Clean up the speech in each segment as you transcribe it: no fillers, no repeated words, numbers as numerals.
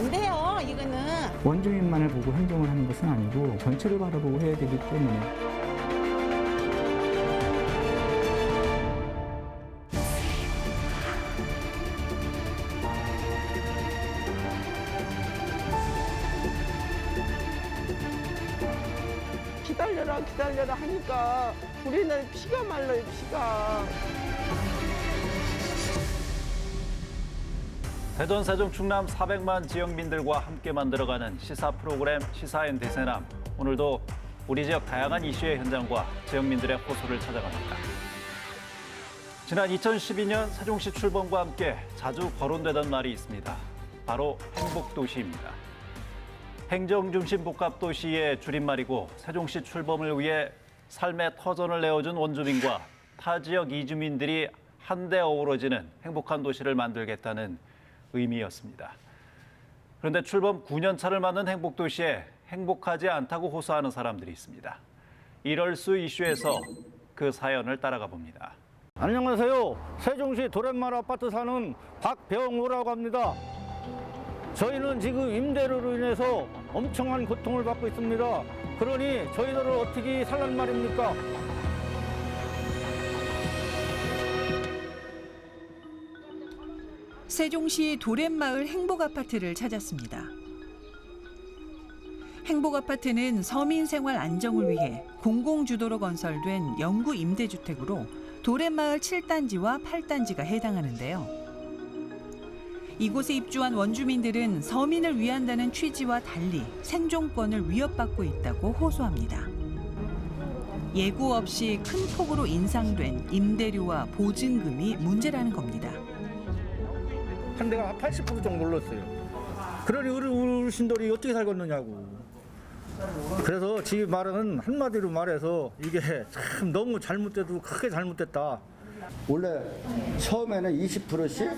안 돼요, 이거는. 원주민만을 보고 행정을 하는 것은 아니고 전체를 바라보고 해야 되기 때문에. 기다려라 하니까 우리는 피가 말라요, 피가. 대전, 세종, 충남 400만 지역민들과 함께 만들어가는 시사 프로그램 시사인 대세남. 오늘도 우리 지역 다양한 이슈의 현장과 지역민들의 호소를 찾아갑니다. 지난 2012년 세종시 출범과 함께 자주 거론되던 말이 있습니다. 바로 행복도시입니다. 행정중심 복합도시의 줄임말이고 세종시 출범을 위해 삶의 터전을 내어준 원주민과 타 지역 이주민들이 한데 어우러지는 행복한 도시를 만들겠다는 의미였습니다. 그런데 출범 9년 차를 맞는 행복도시에 행복하지 않다고 호소하는 사람들이 있습니다. 이럴 수 이슈에서 그 사연을 따라가 봅니다. 안녕하세요. 세종시 도랫말 아파트 사는 박병우라고 합니다. 저희는 지금 임대료로 인해서 엄청난 고통을 받고 있습니다. 그러니 저희들을 어떻게 살란 말입니까? 세종시 도랫마을 행복아파트를 찾았습니다. 행복아파트는 서민 생활 안정을 위해 공공주도로 건설된 영구 임대주택으로 도랫마을 7단지와 8단지가 해당하는데요. 이곳에 입주한 원주민들은 서민을 위한다는 취지와 달리 생존권을 위협받고 있다고 호소합니다. 예고 없이 큰 폭으로 인상된 임대료와 보증금이 문제라는 겁니다. 한 대가 80% 정도 올랐어요. 그러니 어르신들이 어떻게 살겠느냐고. 그래서 지 말은 한마디로 말해서 이게 참 너무 잘못돼도 크게 잘못됐다. 원래 처음에는 20%씩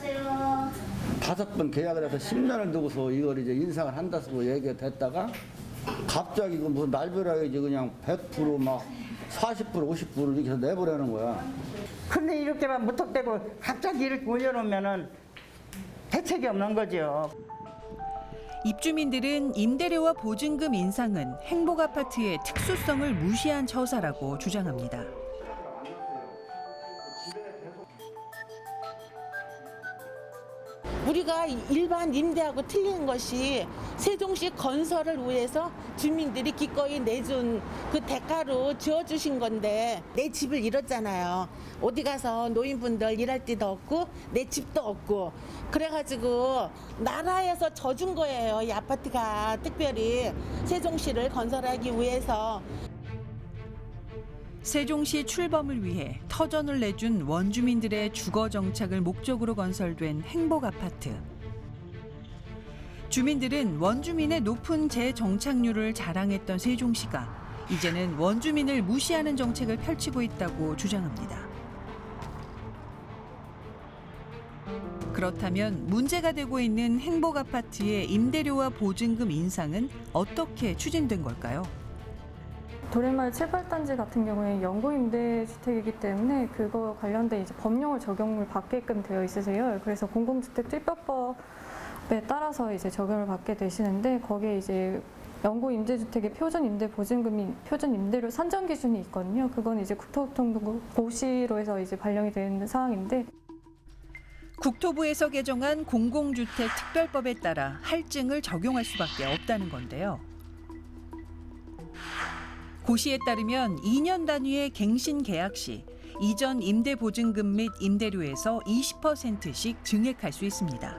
5번 계약을 해서 10년을 두고서 이걸 이제 인상을 한다고 얘기가 됐다가 갑자기 그 무슨 날벼락이 이제 그냥 100% 막 40% 50% 이렇게 해서 내버리는 거야. 근데 이렇게만 무턱대고 갑자기 이렇게 올려놓으면은 대책이 없는 거죠. 입주민들은 임대료와 보증금 인상은 행복아파트의 특수성을 무시한 처사라고 주장합니다. 우리가 일반 임대하고 틀린 것이 세종시 건설을 위해서 주민들이 기꺼이 내준 그 대가로 지어주신 건데 내 집을 잃었잖아요. 어디 가서 노인분들 일할 데도 없고 내 집도 없고 그래가지고 나라에서 져준 거예요. 이 아파트가 특별히 세종시를 건설하기 위해서. 세종시 출범을 위해 터전을 내준 원주민들의 주거 정착을 목적으로 건설된 행복아파트. 주민들은 원주민의 높은 재정착률을 자랑했던 세종시가 이제는 원주민을 무시하는 정책을 펼치고 있다고 주장합니다. 그렇다면 문제가 되고 있는 행복아파트의 임대료와 보증금 인상은 어떻게 추진된 걸까요? 도랫마을 7, 8단지 같은 경우에 영구임대주택이기 때문에 그거 관련된 이제 법령을 적용을 받게끔 되어 있으세요. 그래서 공공주택특별법에 따라서 이제 적용을 받게 되시는데 거기에 이제 영구임대주택의 표준임대보증금이 표준임대료 산정 기준이 있거든요. 그건 이제 국토교통부 고시로 해서 이제 발령이 되는 사항인데 국토부에서 개정한 공공주택특별법에 따라 할증을 적용할 수밖에 없다는 건데요. 고시에 따르면 2년 단위의 갱신 계약 시 이전 임대보증금 및 임대료에서 20%씩 증액할 수 있습니다.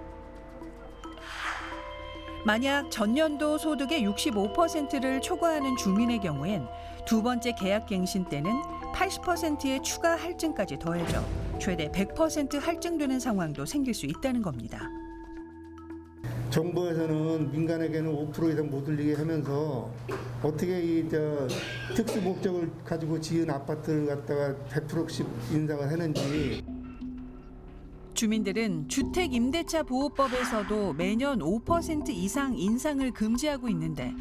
만약 전년도 소득의 65%를 초과하는 주민의 경우엔 두 번째 계약 갱신 때는 80%의 추가 할증까지 더해져 최대 100% 할증되는 상황도 생길 수 있다는 겁니다. 정부에서는 민간에게는 5% 이상 못 올리게 하면서 어떻게 이 특수 목적을 가지고 지은 아파트를 갖다가 100%씩 인상을 했는지. 주민들은 주택임대차 보호법에서도 매년 5% 이상 인상을 금지하고 있는데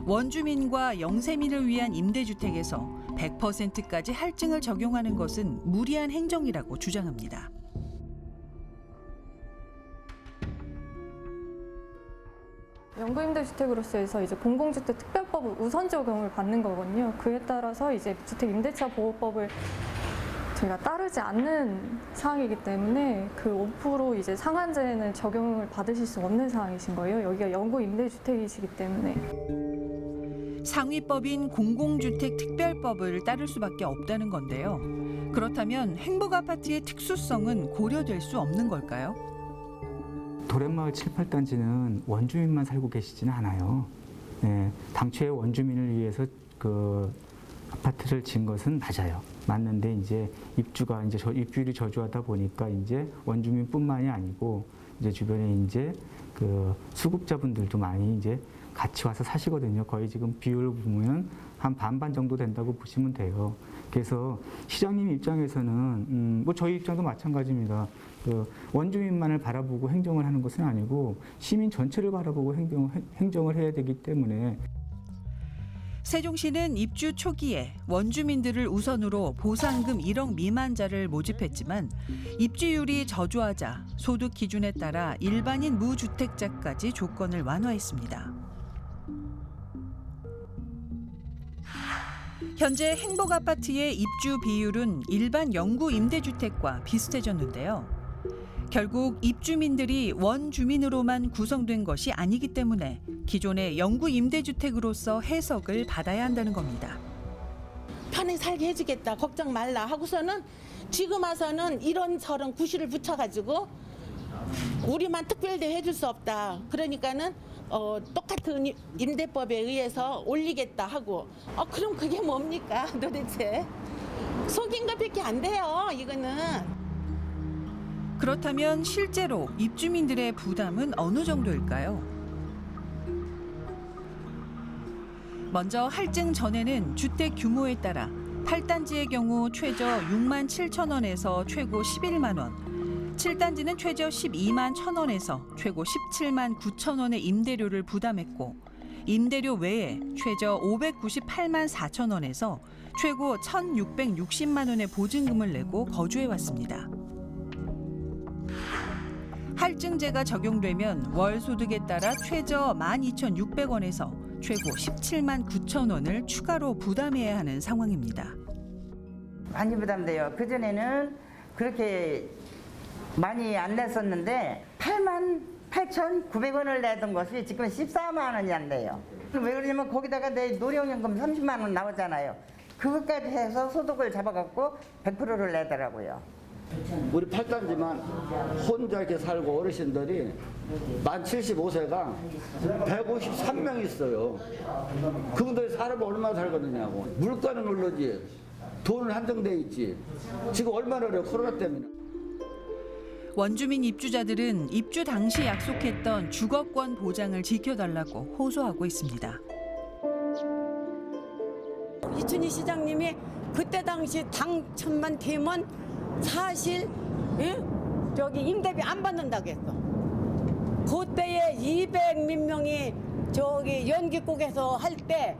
원주민과 영세민을 위한 임대주택에서 100%까지 할증을 적용하는 것은 무리한 행정이라고 주장합니다. 영구임대주택으로서 해서 이제 공공주택 특별법을 우선 적용을 받는 거거든요. 그에 따라서 이제 주택임대차 보호법을 저희가 따르지 않는 사항이기 때문에 그 5% 이제 상한제는 적용을 받으실 수 없는 사항이신 거예요. 여기가 영구임대주택이시기 때문에. 상위법인 공공주택특별법을 따를 수밖에 없다는 건데요. 그렇다면 행복아파트의 특수성은 고려될 수 없는 걸까요? 도련마을 7, 8단지는 원주민만 살고 계시지는 않아요. 네, 당초에 원주민을 위해서 그 아파트를 지은 것은 맞아요. 맞는데 이제 입주율이 저조하다 보니까 이제 원주민뿐만이 아니고 이제 주변에 이제 그 수급자분들도 많이 이제 같이 와서 사시거든요. 거의 지금 비율을 보면 한 반반 정도 된다고 보시면 돼요. 그래서 시장님 입장에서는 뭐 저희 입장도 마찬가지입니다. 그 원주민만을 바라보고 행정을 하는 것은 아니고 시민 전체를 바라보고 행정을 해야 되기 때문에. 세종시는 입주 초기에 원주민들을 우선으로 보상금 1억 미만자를 모집했지만 입주율이 저조하자 소득 기준에 따라 일반인 무주택자까지 조건을 완화했습니다. 현재 행복아파트의 입주 비율은 일반 영구 임대주택과 비슷해졌는데요. 결국 입주민들이 원주민으로만 구성된 것이 아니기 때문에 기존의 영구 임대주택으로서 해석을 받아야 한다는 겁니다. 편히 살게 해주겠다 걱정 말라 하고서는 지금 와서는 이런저런 구실을 붙여가지고 우리만 특별대 해줄 수 없다. 그러니까는 똑같은 임대법에 의해서 올리겠다 하고 그럼 그게 뭡니까 도대체. 속인 것밖에 안 돼요 이거는. 그렇다면 실제로 입주민들의 부담은 어느 정도일까요? 먼저 할증 전에는 주택 규모에 따라 8단지의 경우 최저 6만 7천 원에서 최고 11만 원, 7단지는 최저 12만 1천 원에서 최고 17만 9천 원의 임대료를 부담했고 임대료 외에 최저 598만 4천 원에서 최고 1,660만 원의 보증금을 내고 거주해왔습니다. 할증제가 적용되면 월 소득에 따라 최저 12,600원에서 최고 17만 9천 원을 추가로 부담해야 하는 상황입니다. 많이 부담돼요. 그전에는 그렇게 많이 안 냈었는데 8만 8,900원을 내던 것이 지금 14만 원이 안 돼요. 왜 그러냐면 거기다가 내 노령연금 30만 원 나오잖아요. 그것까지 해서 소득을 잡아갖고 100%를 내더라고요. 우리 8단지만 혼자 이렇게 살고 어르신들이 만 75세가 153명 있어요. 그분들이 사람을 얼마나 살거든요. 물가는 오르지, 돈은 한정돼 있지. 지금 얼마나 어려워 코로나 때문에. 원주민 입주자들은 입주 당시 약속했던 주거권 보장을 지켜달라고 호소하고 있습니다. 이춘희 시장님이 그때 당시 당첨만 되면 사실 저기 임대비 안 받는다고 했어. 그때에 200몇 명이 저기 연기국에서 할 때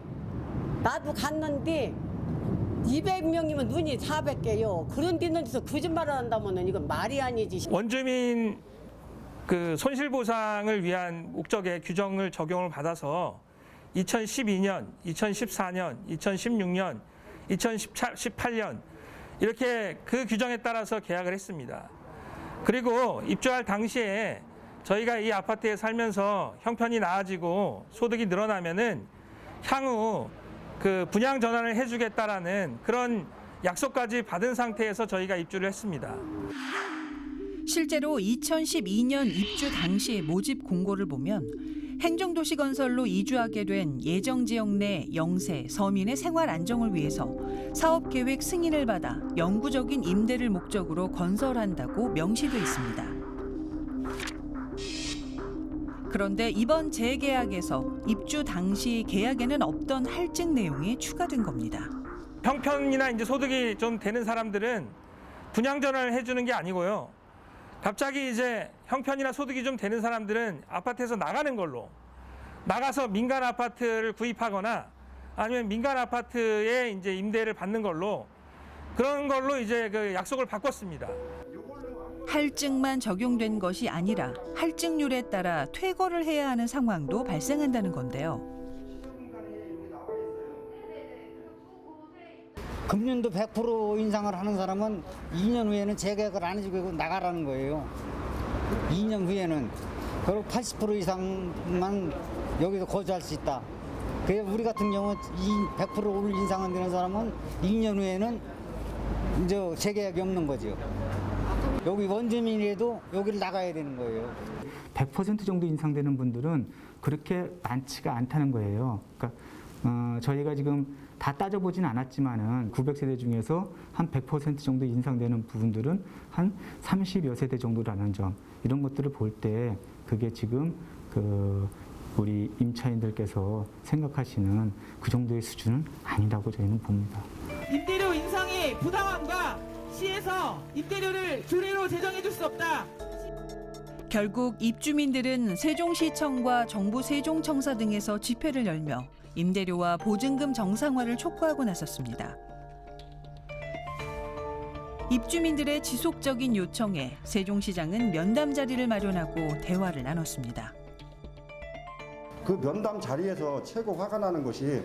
나도 갔는데 200명이면 눈이 400개요. 그런 데는 거짓말을 한다면 이건 말이 아니지. 원주민 그 손실보상을 위한 목적의 규정을 적용을 받아서 2012년, 2014년, 2016년, 2018년 이렇게 그 규정에 따라서 계약을 했습니다. 그리고 입주할 당시에 저희가 이 아파트에 살면서 형편이 나아지고 소득이 늘어나면은 향후 그 분양 전환을 해주겠다라는 그런 약속까지 받은 상태에서 저희가 입주를 했습니다. 실제로 2012년 입주 당시 모집 공고를 보면 행정도시건설로 이주하게 된 예정지역 내 영세, 서민의 생활 안정을 위해서 사업계획 승인을 받아 영구적인 임대를 목적으로 건설한다고 명시돼 있습니다. 그런데 이번 재계약에서 입주 당시 계약에는 없던 할증 내용이 추가된 겁니다. 형편이나 이제 소득이 좀 되는 사람들은 분양 전환을 해주는 게 아니고요. 갑자기 이제 형편이나 소득이 좀 되는 사람들은 아파트에서 나가는 걸로 나가서 민간 아파트를 구입하거나 아니면 민간 아파트에 이제 임대를 받는 걸로 그런 걸로 이제 그 약속을 바꿨습니다. 할증만 적용된 것이 아니라 할증률에 따라 퇴거를 해야 하는 상황도 발생한다는 건데요. 금년도 100% 인상을 하는 사람은 2년 후에는 재계약을 안 해주고 나가라는 거예요. 2년 후에는. 그리고 80% 이상만 여기서 거주할 수 있다. 그래서 우리 같은 경우 100% 인상 안 되는 사람은 2년 후에는 이제 재계약이 없는 거죠. 여기 원주민이라도 여기를 나가야 되는 거예요. 100% 정도 인상되는 분들은 그렇게 많지가 않다는 거예요. 그러니까 저희가 지금 다 따져보진 않았지만은 900세대 중에서 한 100% 정도 인상되는 부분들은 한 30여 세대 정도라는 점, 이런 것들을 볼 때 그게 지금 우리 임차인들께서 생각하시는 그 정도의 수준은 아니라고 저희는 봅니다. 임대료 인상의 부당함과 시에서 임대료를 규례로 제정해 줄 수 없다. 결국 입주민들은 세종시청과 정부 세종청사 등에서 집회를 열며 임대료와 보증금 정상화를 촉구하고 나섰습니다. 입주민들의 지속적인 요청에 세종시장은 면담 자리를 마련하고 대화를 나눴습니다. 그 면담 자리에서 최고 화가 나는 것이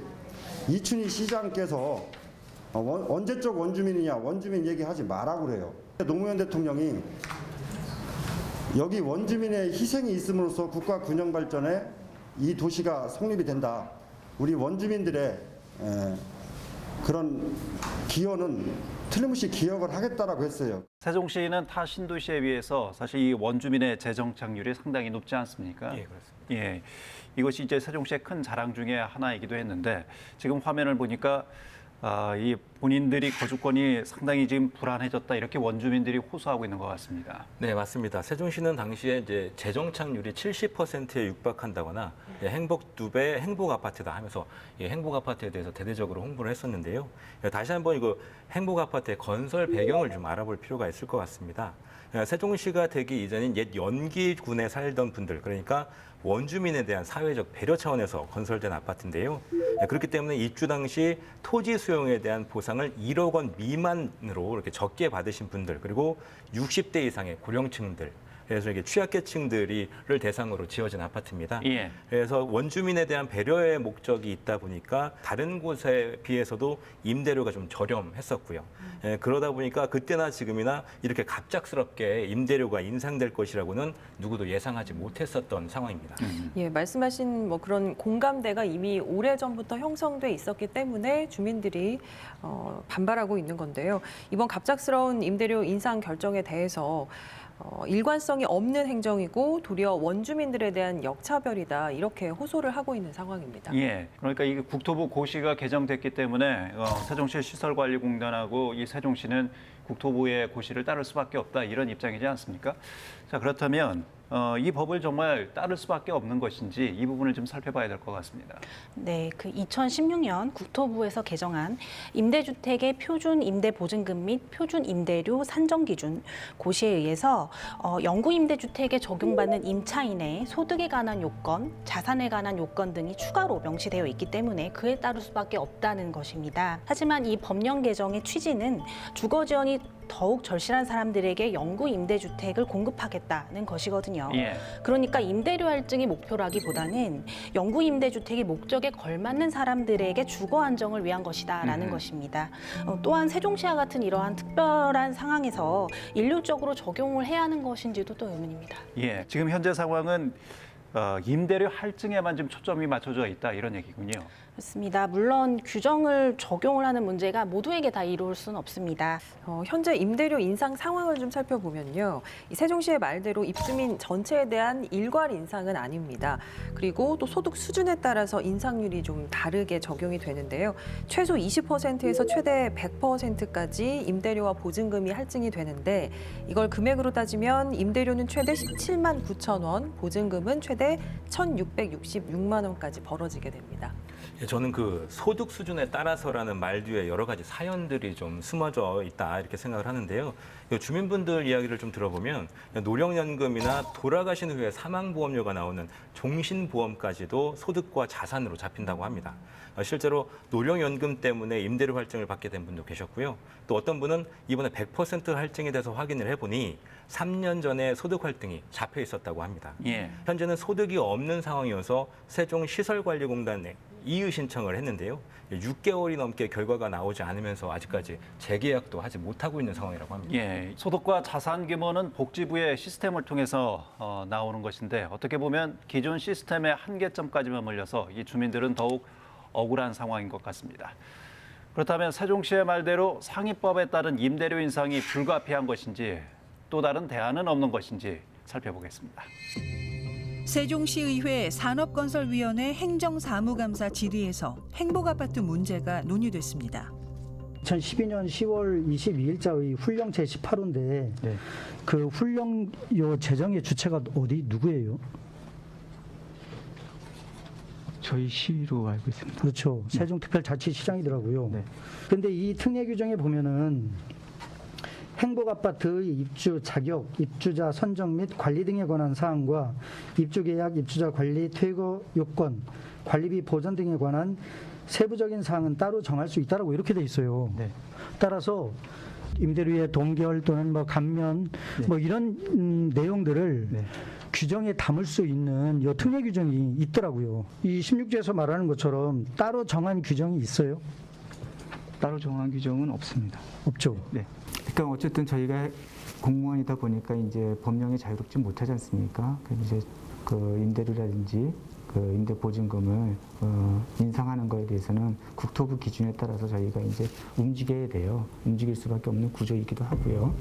이춘희 시장께서 언제적 원주민이냐, 원주민 얘기하지 마라고 그래요. 노무현 대통령이 여기 원주민의 희생이 있음으로써 국가 균형 발전에 이 도시가 성립이 된다. 우리 원주민들의 그런 기여는 틀림없이 기억을 하겠다라고 했어요. 세종시는 타 신도시에 비해서 사실 이 원주민의 재정착률이 상당히 높지 않습니까? 예, 그렇습니다. 예, 이것이 이제 세종시의 큰 자랑 중에 하나이기도 했는데 지금 화면을 보니까 이 본인들이 거주권이 상당히 지금 불안해졌다, 이렇게 원주민들이 호소하고 있는 것 같습니다. 네, 맞습니다. 세종시는 당시에 이제 재정착률이 70%에 육박한다거나 행복 2배, 행복 아파트다 하면서 행복 아파트에 대해서 대대적으로 홍보를 했었는데요. 다시 한번 이거 행복 아파트의 건설 배경을 좀 알아볼 필요가 있을 것 같습니다. 세종시가 되기 이전인 옛 연기군에 살던 분들, 그러니까 원주민에 대한 사회적 배려 차원에서 건설된 아파트인데요. 그렇기 때문에 입주 당시 토지 수용에 대한 보상을 1억 원 미만으로 이렇게 적게 받으신 분들, 그리고 60대 이상의 고령층들, 그래서 이게 취약계층들을 대상으로 지어진 아파트입니다. 예. 그래서 원주민에 대한 배려의 목적이 있다 보니까 다른 곳에 비해서도 임대료가 좀 저렴했었고요. 그러다 보니까 그때나 지금이나 이렇게 갑작스럽게 임대료가 인상될 것이라고는 누구도 예상하지 못했었던 상황입니다. 예, 말씀하신 뭐 그런 공감대가 이미 오래전부터 형성돼 있었기 때문에 주민들이 반발하고 있는 건데요. 이번 갑작스러운 임대료 인상 결정에 대해서 일관성이 없는 행정이고 도리어 원주민들에 대한 역차별이다, 이렇게 호소를 하고 있는 상황입니다. 예, 그러니까 이게 국토부 고시가 개정됐기 때문에 세종시 시설관리공단하고 이 세종시는 국토부의 고시를 따를 수밖에 없다, 이런 입장이지 않습니까? 자, 그렇다면 이 법을 정말 따를 수밖에 없는 것인지 이 부분을 좀 살펴봐야 될 것 같습니다. 네, 그 2016년 국토부에서 개정한 임대주택의 표준 임대 보증금 및 표준 임대료 산정 기준 고시에 의해서 영구 임대주택에 적용받는 임차인의 소득에 관한 요건, 자산에 관한 요건 등이 추가로 명시되어 있기 때문에 그에 따를 수밖에 없다는 것입니다. 하지만 이 법령 개정의 취지는 주거 지원이 더욱 절실한 사람들에게 영구 임대주택을 공급하겠다는 것이거든요. 예. 그러니까 임대료 할증이 목표라기보다는 영구 임대주택이 목적에 걸맞는 사람들에게 주거 안정을 위한 것이다라는 것입니다. 또한 세종시와 같은 이러한 특별한 상황에서 일률적으로 적용을 해야 하는 것인지도 또 의문입니다. 예, 지금 현재 상황은 임대료 할증에만 지금 초점이 맞춰져 있다, 이런 얘기군요. 그렇습니다. 물론 규정을 적용을 하는 문제가 모두에게 다 이룰 수는 없습니다. 현재 임대료 인상 상황을 좀 살펴보면요. 이 세종시의 말대로 입주민 전체에 대한 일괄 인상은 아닙니다. 그리고 또 소득 수준에 따라서 인상률이 좀 다르게 적용이 되는데요. 최소 20%에서 최대 100%까지 임대료와 보증금이 할증이 되는데, 이걸 금액으로 따지면 임대료는 최대 17만 9천 원, 보증금은 최대 1,666만 원까지 벌어지게 됩니다. 저는 그 소득 수준에 따라서라는 말 뒤에 여러 가지 사연들이 좀 숨어져 있다 이렇게 생각을 하는데요. 주민분들 이야기를 좀 들어보면 노령연금이나 돌아가신 후에 사망보험료가 나오는 종신보험까지도 소득과 자산으로 잡힌다고 합니다. 실제로 노령연금 때문에 임대료 할증을 받게 된 분도 계셨고요. 또 어떤 분은 이번에 100% 할증이 돼서 확인을 해보니 3년 전에 소득 할증이 잡혀 있었다고 합니다. 현재는 소득이 없는 상황이어서 세종시설관리공단에 이의 신청을 했는데요. 6개월이 넘게 결과가 나오지 않으면서 아직까지 재계약도 하지 못하고 있는 상황이라고 합니다. 소득과 자산 규모는 복지부의 시스템을 통해서 나오는 것인데 어떻게 보면 기존 시스템의 한계점까지만 몰려서 이 주민들은 더욱 억울한 상황인 것 같습니다. 그렇다면 세종시의 말대로 상위법에 따른 임대료 인상이 불가피한 것인지 또 다른 대안은 없는 것인지 살펴보겠습니다. 세종시의회 산업건설위원회 행정사무감사 질의에서 행복아파트 문제가 논의됐습니다. 2012년 10월 22일자의 훈령 제18호인데 그 훈령 요 재정의 주체가 누구예요? 저희 시로 알고 있습니다. 그렇죠. 세종특별자치시장이더라고요. 그런데 이 특례 규정에 보면은 행복아파트의 입주 자격, 입주자 선정 및 관리 등에 관한 사항과 입주계약, 입주자 관리, 퇴거 요건, 관리비 보전 등에 관한 세부적인 사항은 따로 정할 수 있다라고 이렇게 돼 있어요. 따라서 임대료의 동결 또는 뭐 감면 뭐 이런 내용들을 규정에 담을 수 있는 이 특례 규정이 있더라고요. 이 16조에서 말하는 것처럼 따로 정한 규정이 있어요? 따로 정한 규정은 없습니다. 없죠. 네. 그러니까 어쨌든 저희가 공무원이다 보니까 이제 법령에 자유롭지 못하지 않습니까? 그래서 이제 그 임대료라든지 그 임대 보증금을 인상하는 거에 대해서는 국토부 기준에 따라서 저희가 이제 움직여야 돼요. 움직일 수밖에 없는 구조이기도 하고요.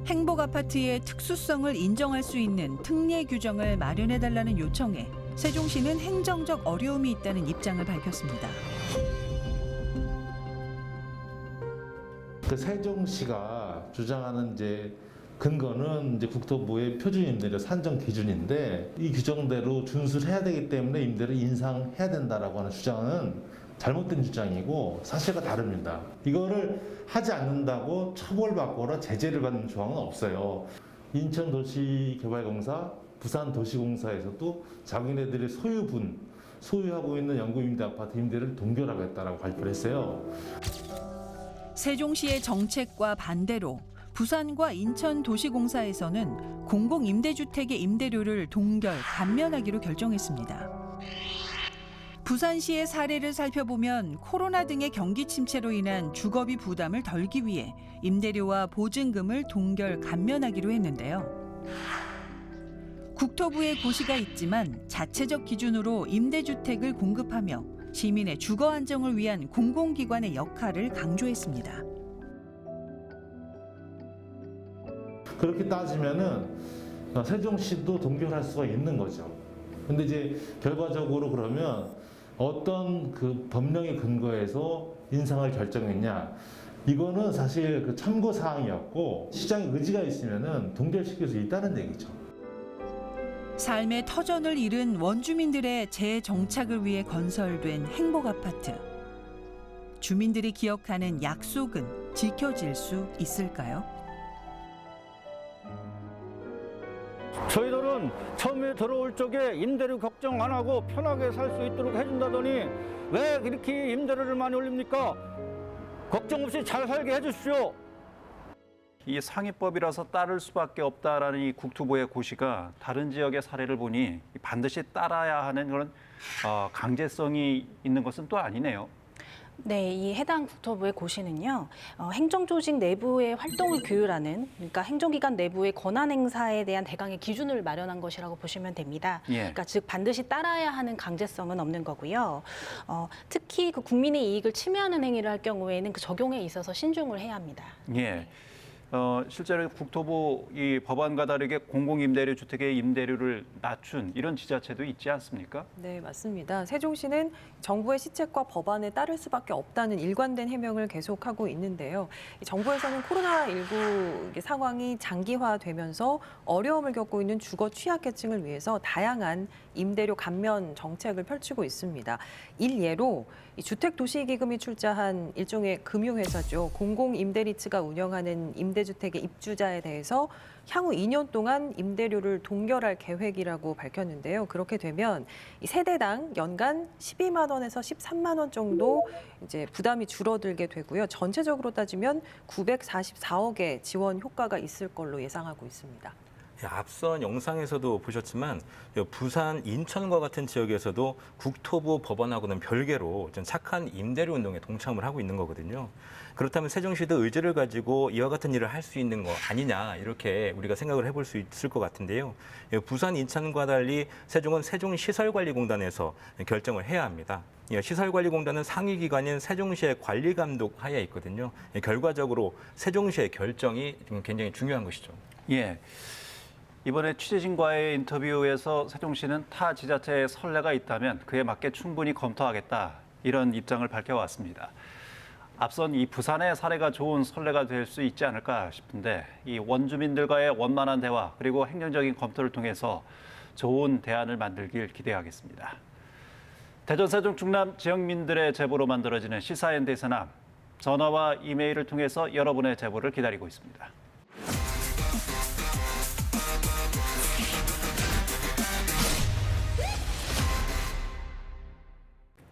행복아파트의 특수성을 인정할 수 있는 특례 규정을 마련해달라는 요청에 세종시는 행정적 어려움이 있다는 입장을 밝혔습니다. 그 세종시가 주장하는 이제 근거는 이제 국토부의 표준 임대료 산정 기준인데 이 규정대로 준수를 해야 되기 때문에 임대료 인상해야 된다라고 하는 주장은 잘못된 주장이고 사실과 다릅니다. 이거를 하지 않는다고 처벌받거나 제재를 받는 조항은 없어요. 인천도시개발공사, 부산도시공사에서도 자기네들의 소유하고 있는 연구임대 아파트 임대를 동결하겠다라고 발표를 했어요. 세종시의 정책과 반대로 부산과 인천도시공사에서는 공공임대주택의 임대료를 동결, 감면하기로 결정했습니다. 부산시의 사례를 살펴보면 코로나 등의 경기 침체로 인한 주거비 부담을 덜기 위해 임대료와 보증금을 동결, 감면하기로 했는데요. 국토부의 고시가 있지만 자체적 기준으로 임대주택을 공급하며 시민의 주거 안정을 위한 공공기관의 역할을 강조했습니다. 그렇게 따지면은 세종시도 동결할 수가 있는 거죠. 근데 이제 결과적으로 그러면 어떤 그 법령의 근거에서 인상을 결정했냐? 이거는 사실 그 참고 사항이었고 시장의 의지가 있으면은 동결시킬 수 있다는 얘기죠. 삶의 터전을 잃은 원주민들의 재정착을 위해 건설된 행복아파트. 주민들이 기억하는 약속은 지켜질 수 있을까요? 저희들은 처음에 들어올 적에 임대료 걱정 안 하고 편하게 살 수 있도록 해준다더니 왜 이렇게 임대료를 많이 올립니까? 걱정 없이 잘 살게 해주십시오. 이 상위법이라서 따를 수밖에 없다라는 이 국토부의 고시가 다른 지역의 사례를 보니 반드시 따라야 하는 그런 강제성이 있는 것은 또 아니네요. 네, 이 해당 국토부의 고시는요, 행정조직 내부의 활동을 규율하는, 그러니까 행정기관 내부의 권한 행사에 대한 대강의 기준을 마련한 것이라고 보시면 됩니다. 그러니까 즉 반드시 따라야 하는 강제성은 없는 거고요. 특히 그 국민의 이익을 침해하는 행위를 할 경우에는 그 적용에 있어서 신중을 해야 합니다. 실제로 국토부 이 법안과 다르게 공공임대료 주택의 임대료를 낮춘 이런 지자체도 있지 않습니까? 네, 맞습니다. 세종시는 정부의 시책과 법안에 따를 수밖에 없다는 일관된 해명을 계속하고 있는데요. 정부에서는 코로나19 상황이 장기화되면서 어려움을 겪고 있는 주거 취약계층을 위해서 다양한 임대료 감면 정책을 펼치고 있습니다. 일예로 이 주택도시기금이 출자한 일종의 금융회사죠. 공공임대리츠가 운영하는 임대주택의 입주자에 대해서 향후 2년 동안 임대료를 동결할 계획이라고 밝혔는데요. 그렇게 되면 이 세대당 연간 12만 원에서 13만 원 정도 이제 부담이 줄어들게 되고요. 전체적으로 따지면 944억의 지원 효과가 있을 걸로 예상하고 있습니다. 앞선 영상에서도 보셨지만 부산, 인천과 같은 지역에서도 국토부 법안하고는 별개로 좀 착한 임대료 운동에 동참을 하고 있는 거거든요. 그렇다면 세종시도 의지를 가지고 이와 같은 일을 할 수 있는 거 아니냐 이렇게 우리가 생각을 해볼 수 있을 것 같은데요. 부산, 인천과 달리 세종은 세종시설관리공단에서 결정을 해야 합니다. 시설관리공단은 상위기관인 세종시의 관리감독 하에 있거든요. 결과적으로 세종시의 결정이 굉장히 중요한 것이죠. 예. 이번에 취재진과의 인터뷰에서 세종시는 타 지자체의 선례가 있다면 그에 맞게 충분히 검토하겠다 이런 입장을 밝혀왔습니다. 앞선 이 부산의 사례가 좋은 선례가 될 수 있지 않을까 싶은데 이 원주민들과의 원만한 대화 그리고 행정적인 검토를 통해서 좋은 대안을 만들길 기대하겠습니다. 대전, 세종, 충남 지역민들의 제보로 만들어지는 시사인 대세남, 전화와 이메일을 통해서 여러분의 제보를 기다리고 있습니다.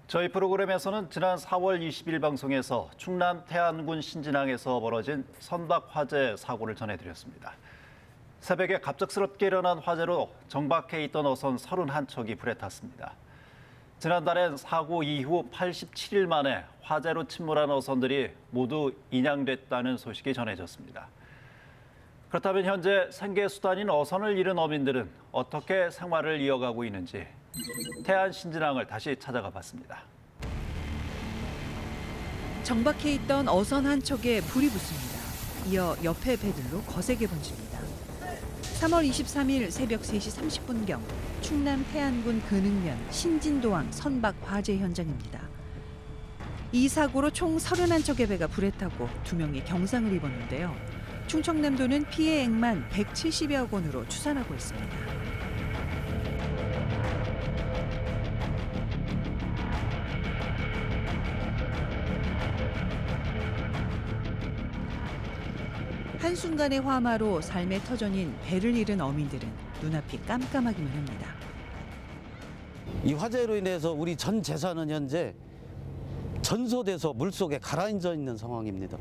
저희 프로그램에서는 지난 4월 20일 방송에서 충남 태안군 신진항에서 벌어진 선박 화재 사고를 전해드렸습니다. 새벽에 갑작스럽게 일어난 화재로 정박해 있던 어선 31척이 불에 탔습니다. 지난달엔 사고 이후 87일 만에 화재로 침몰한 어선들이 모두 인양됐다는 소식이 전해졌습니다. 그렇다면 현재 생계수단인 어선을 잃은 어민들은 어떻게 생활을 이어가고 있는지 태안 신진항을 다시 찾아가 봤습니다. 정박해 있던 어선 한 척에 불이 붙습니다. 이어 옆에 배들로 거세게 번집니다. 3월 23일 새벽 3시 30분경 충남 태안군 근흥면 신진도항 선박 화재 현장입니다. 이 사고로 총 31척의 배가 불에 타고 2명이 경상을 입었는데요. 충청남도는 피해액만 170여억 원으로 추산하고 있습니다. 한순간의 화마로 삶의 터전인 배를 잃은 어민들은 눈앞이 깜깜하기만 합니다. 이 화재로 인해서 우리 전 재산은 현재 전소돼서 물속에 가라앉아 있는 상황입니다.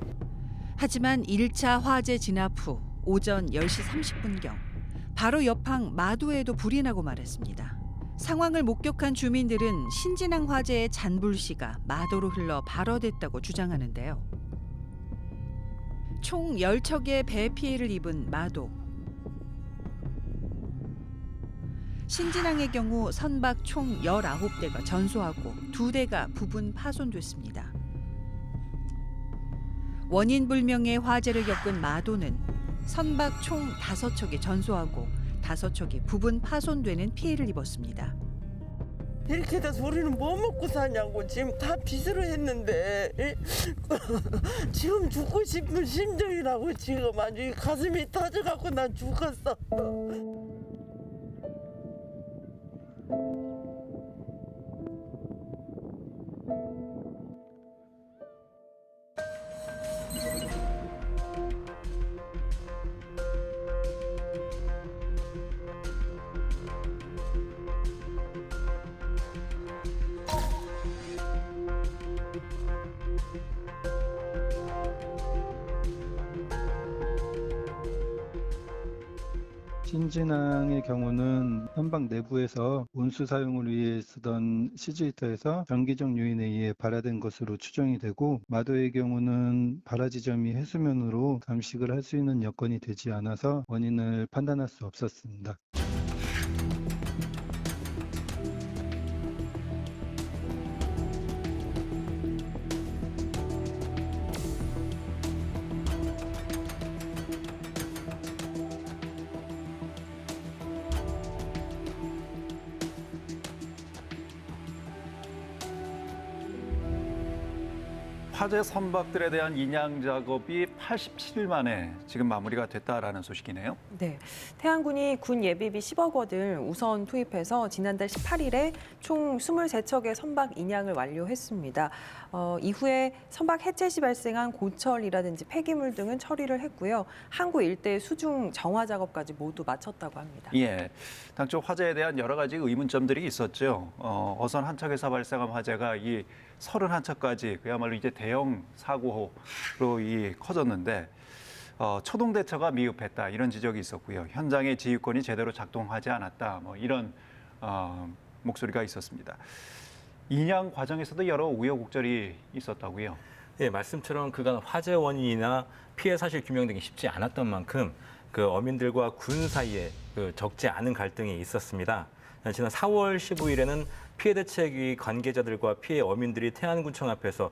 하지만 1차 화재 진압 후 오전 10시 30분경 바로 옆항 마도에도 불이 나고 말았습니다. 상황을 목격한 주민들은 신진항 화재의 잔불씨가 마도로 흘러 발어됐다고 주장하는데요. 총 10척의 배 피해를 입은 마도. 신진항의 경우 선박 총 19대가 전소하고 2대가 부분 파손됐습니다. 원인 불명의 화재를 겪은 마도는 선박 총 5척이 전소하고 5척이 부분 파손되는 피해를 입었습니다. 이렇게 돼서 우리는 뭐 먹고 사냐고 지금 다 빚으로 했는데 지금 죽고 싶은 심정이라고 지금 아주 가슴이 터져갖고 난 죽었어. 신진항의 경우는 선박 내부에서 온수 사용을 위해 쓰던 시즈히터에서 전기적 요인에 의해 발화된 것으로 추정이 되고, 마도의 경우는 발화 지점이 해수면으로 잠식을 할 수 있는 여건이 되지 않아서 원인을 판단할 수 없었습니다. 화재 선박들에 대한 인양 작업이 87일 만에 지금 마무리가 됐다라는 소식이네요. 네, 태안군이 군 예비비 10억 원을 우선 투입해서 지난달 18일에 총 23척의 선박 인양을 완료했습니다. 이후에 선박 해체 시 발생한 고철이라든지 폐기물 등은 처리를 했고요. 항구 일대 수중 정화 작업까지 모두 마쳤다고 합니다. 예, 당초 화재에 대한 여러 가지 의문점들이 있었죠. 어선 한 척에서 발생한 화재가 이 31척까지 그야말로 이제 대형 사고로 커졌는데 초동 대처가 미흡했다 이런 지적이 있었고요. 현장의 지휘권이 제대로 작동하지 않았다 뭐 이런 목소리가 있었습니다. 인양 과정에서도 여러 우여곡절이 있었다고요. 예, 말씀처럼 그간 화재 원인이나 피해 사실 규명 등이 쉽지 않았던 만큼 그 어민들과 군 사이에 그 적지 않은 갈등이 있었습니다. 지난 4월 15일에는 피해 대책위 관계자들과 피해 어민들이 태안군청 앞에서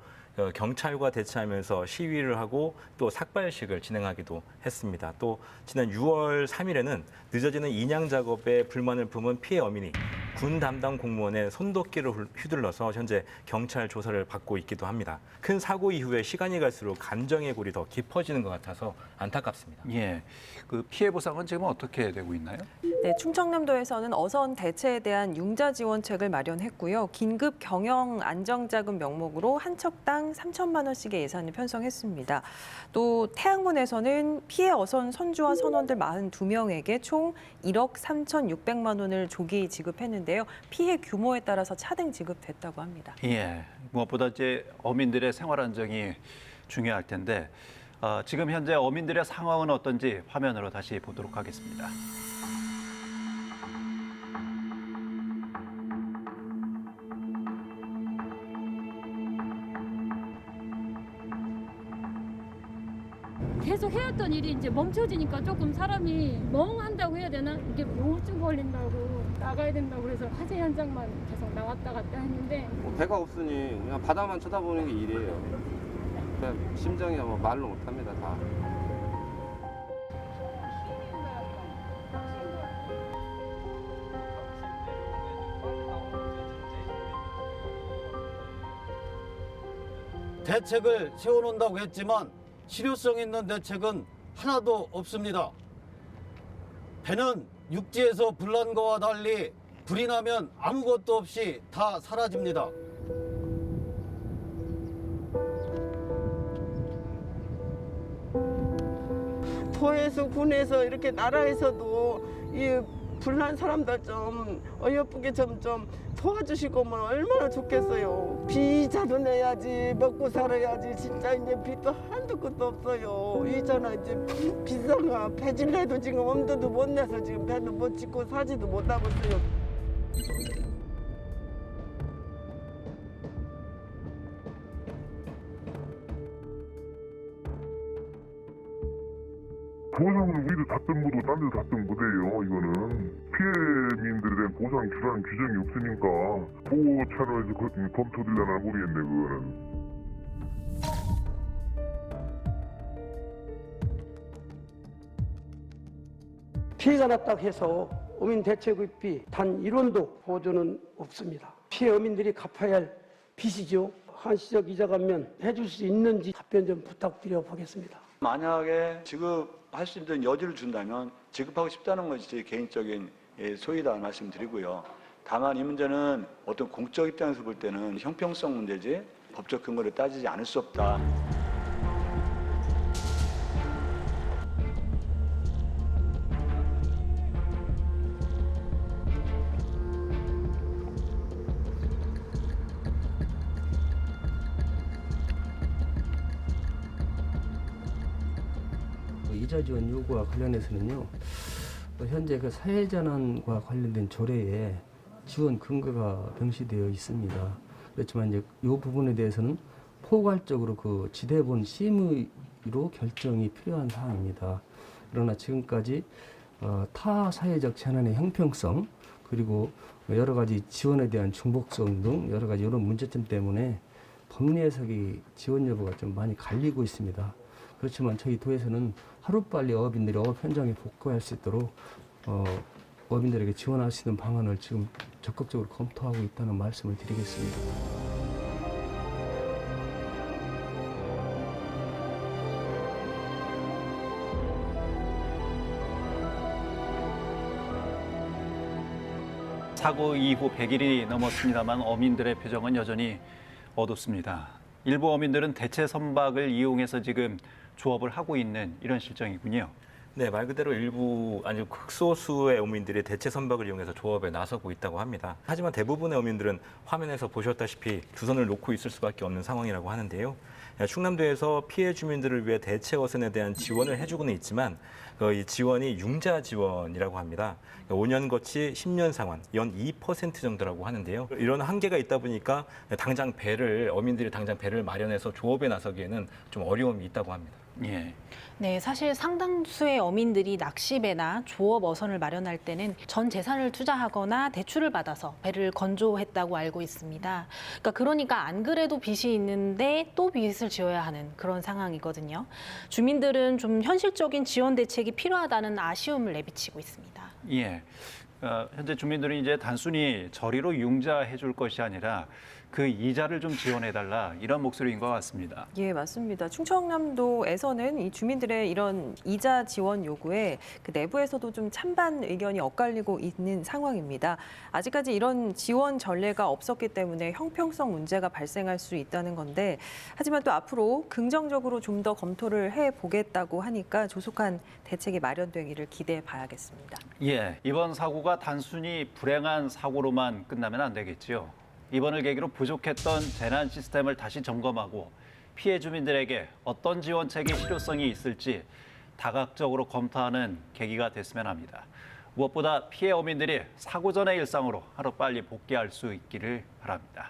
경찰과 대치하면서 시위를 하고 또 삭발식을 진행하기도 했습니다. 또 지난 6월 3일에는 늦어지는 인양 작업에 불만을 품은 피해 어민이 군 담당 공무원의 손도끼를 휘둘러서 현재 경찰 조사를 받고 있기도 합니다. 큰 사고 이후에 시간이 갈수록 감정의 골이 더 깊어지는 것 같아서 안타깝습니다. 예, 그 피해 보상은 지금 어떻게 되고 있나요? 네, 충청남도에서는 어선 대체에 대한 융자 지원책을 마련했고요. 긴급 경영 안정자금 명목으로 한 척당 3천만 원씩의 예산을 편성했습니다. 또 태안군에서는 피해 어선 선주와 선원들 42명에게 총 1억 3,600만 원을 조기 지급했는데요. 피해 규모에 따라서 차등 지급됐다고 합니다. 예, 무엇보다 이제 어민들의 생활 안정이 중요할 텐데 지금 현재 어민들의 상황은 어떤지 화면으로 다시 보도록 하겠습니다. 계속 해왔던 일이 이제 멈춰지니까 조금 사람이 멍한다고 해야 되나? 이게 우울증 걸린다고 나가야 된다고 그래서 화재 현장만 계속 나왔다 갔다 했는데 배가 없으니 그냥 바다만 쳐다보는 게 일이에요. 그냥 심정이 뭐 말로 못합니다 다. 대책을 세워놓는다고 했지만 실효성 있는 대책은 하나도 없습니다. 배는 육지에서 불난 거와 달리 불이 나면 아무것도 없이 다 사라집니다. 도에서 군에서 이렇게 나라에서도 이 불난 사람들 좀 어여쁘게 좀 도와주실 거면 얼마나 좋겠어요. 비자도 내야지 먹고 살아야지. 진짜 이제 빚도 한두 끝도 없어요. 있잖아 이제 비상아 배질래도 지금 엄두도 못 내서 지금 배도 못 짓고 사지도 못하고 있어요. 보상은 우리도 답변 못하고 딴 데도 답변 못해요. 이거는 피해민들에 대한 보상 주라는 규정이 없으니까 보호 차원에서 검토되려나 모르겠네 그거는. 피해가 났다고 해서 어민 대책급비 단 1원도 보조는 없습니다. 피해 어민들이 갚아야 할 빚이죠. 한시적 이자 감면 해줄 수 있는지 답변 좀 부탁드려 보겠습니다. 만약에 지급할 수 있는 여지를 준다면 지급하고 싶다는 것이 제 개인적인 소이다 말씀드리고요. 다만 이 문제는 어떤 공적 입장에서 볼 때는 형평성 문제지 법적 근거를 따지지 않을 수 없다. 이자 지원 요구와 관련해서는요, 현재 그 사회전환과 관련된 조례에 지원 근거가 명시되어 있습니다. 그렇지만 이제 이 부분에 대해서는 포괄적으로 그 지대본 심의로 결정이 필요한 사항입니다. 그러나 지금까지 타 사회적 재난의 형평성 그리고 여러 가지 지원에 대한 중복성 등 여러 가지 이런 문제점 때문에 법리 해석이 지원 여부가 좀 많이 갈리고 있습니다. 그렇지만 저희 도에서는 하루빨리 어민들이 어업 현장에 복구할 수 있도록 어민들에게 지원할 수 있는 방안을 지금 적극적으로 검토하고 있다는 말씀을 드리겠습니다. 사고 이후 100일이 넘었습니다만 어민들의 표정은 여전히 어둡습니다. 일부 어민들은 대체 선박을 이용해서 지금 조업을 하고 있는 이런 실정이군요. 네, 말 그대로 일부 아니 극소수의 어민들이 대체 선박을 이용해서 조업에 나서고 있다고 합니다. 하지만 대부분의 어민들은 화면에서 보셨다시피 두 손을 놓고 있을 수밖에 없는 상황이라고 하는데요. 충남도에서 피해 주민들을 위해 대체 어선에 대한 지원을 해주고는 있지만 이 지원이 융자 지원이라고 합니다. 5년 거치 10년 상환, 연 2% 정도라고 하는데요. 이런 한계가 있다 보니까 어민들이 당장 배를 마련해서 조업에 나서기에는 좀 어려움이 있다고 합니다. 예. 네, 사실 상당수의 어민들이 낚시배나 조업 어선을 마련할 때는 전 재산을 투자하거나 대출을 받아서 배를 건조했다고 알고 있습니다. 그러니까 안 그래도 빚이 있는데 또 빚을 지어야 하는 그런 상황이거든요. 주민들은 좀 현실적인 지원 대책이 필요하다는 아쉬움을 내비치고 있습니다. 예. 현재 주민들은 이제 단순히 저리로 융자해 줄 것이 아니라 그 이자를 좀 지원해달라 이런 목소리인 것 같습니다. 예, 맞습니다. 충청남도에서는 이 주민들의 이런 이자 지원 요구에 그 내부에서도 좀 찬반 의견이 엇갈리고 있는 상황입니다. 아직까지 이런 지원 전례가 없었기 때문에 형평성 문제가 발생할 수 있다는 건데, 하지만 또 앞으로 긍정적으로 좀 더 검토를 해보겠다고 하니까 조속한 대책이 마련되기를 기대해 봐야겠습니다. 예, 이번 사고가 단순히 불행한 사고로만 끝나면 안 되겠지요. 이번을 계기로 부족했던 재난 시스템을 다시 점검하고 피해 주민들에게 어떤 지원책의 실효성이 있을지 다각적으로 검토하는 계기가 됐으면 합니다. 무엇보다 피해 어민들이 사고 전의 일상으로 하루빨리 복귀할 수 있기를 바랍니다.